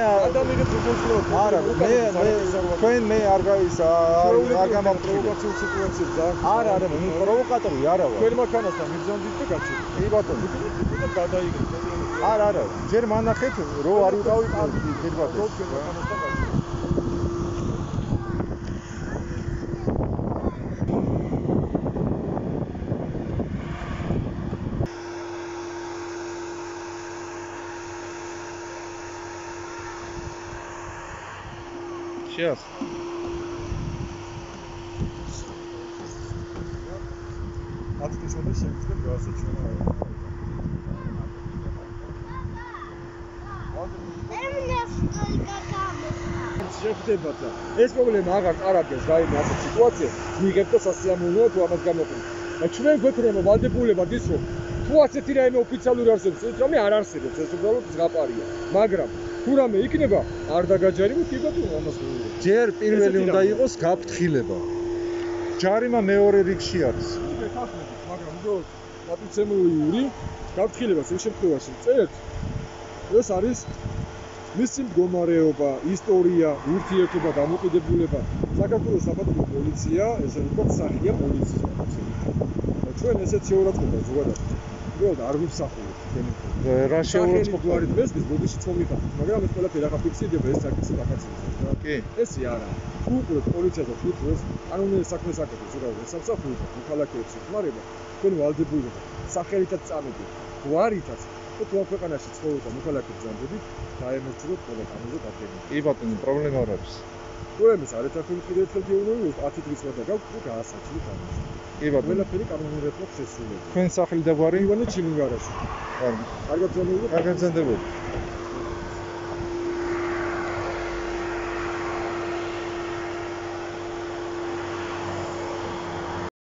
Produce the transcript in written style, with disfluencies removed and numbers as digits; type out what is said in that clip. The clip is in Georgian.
ადამიანებს უხოცლობთ. არა, თქვენ მე არ პროვოკაციულ სიტუაციებს და არა, პროვოკატორი არა ვარ. თქვენ მანქანასთან მიბრძანდით და გაჩვენეთ. კი ბატონო. და გადაიგეთ. არა, ჯერ მანახეთ რო არ ვიყავი პირბატონს. თქვენ მანქანასთან გაჩვენეთ. Сейчас. ათწლეულში შეგვიძლია გაასაჩვენა. შეხვდებათ და ეს პრობლემა აღარ წარადგენს გაიმე ასეთ სიტუაციას, მიიღებთ და სასიამოვნოა თუ ამას გამოყენებთ. და ჩვენ გვექნება ვალდებულებად ის რომ თუ ასეთი რაიმე ოფიციალური არსებობს, ეს რამე არ არსებობს, ეს უბრალოდ ზღაპარია. მაგრამ თუ რამე იქნება, არ დაგაჯერებოთ, კი ბატონო, ამას ვუყურებთ. ჯერ პირველი უნდა იყოს გაფრთხილება. ჯარიმა მეორე რიგში არის. მაგრამ უბრალოდ პატიცემულიური გაფრთხილებას იმ შემთხვევაში წერეთ. ეს არის მისი მდგომარეობა, ისტორია, ურთიერთობა, დამოკიდებულება. საქართველოს საპატრიო პოლიცია, ესე ვთქვათ, სახია პოლიციის. ჩვენ ესეც შეურაცხყოფა ზოგადად. უბრალოდ არ ვიფსახურებთ თქვენი. რა შეურაცხყოფა? მესმის ბოდიში წომიხართ, მაგრამ ეს ყველაფერი ახლა ფიქსირდება, ეს საკითხი დაფიქსირდება. კი. ესე არა. თუ უყურებთ პოლიციას და თუ ეს კანონიერი საქმეს აკეთებს, ზოგადად ეს სამსახურით მოქალაქეებს ეხმარება, თქვენ ვალდებულება სახელითაც წამოდით, გვარითაც და თუ ამ ქვეყანაში ცხოვრობთ და მოქალაქეებს ზრდებით, დაემორჩილოთ ყველა კანონზე დადგენილი. კი ბატონო, პრობლემა არ არის. პრობლემას არ ეთახილეთ კიდევ ერთხელ გეუბნები, 10 დღის ვადა გაქვთ და გაასაჩივრეთ ამას. კი ბატონო. ყველაფერი კანონიერად შესრულებით. თქვენ სახლი და გვარი ივანე ჩილინგარაში. კარგი. კარგად ზონებული. კარგად ზონდებოდი.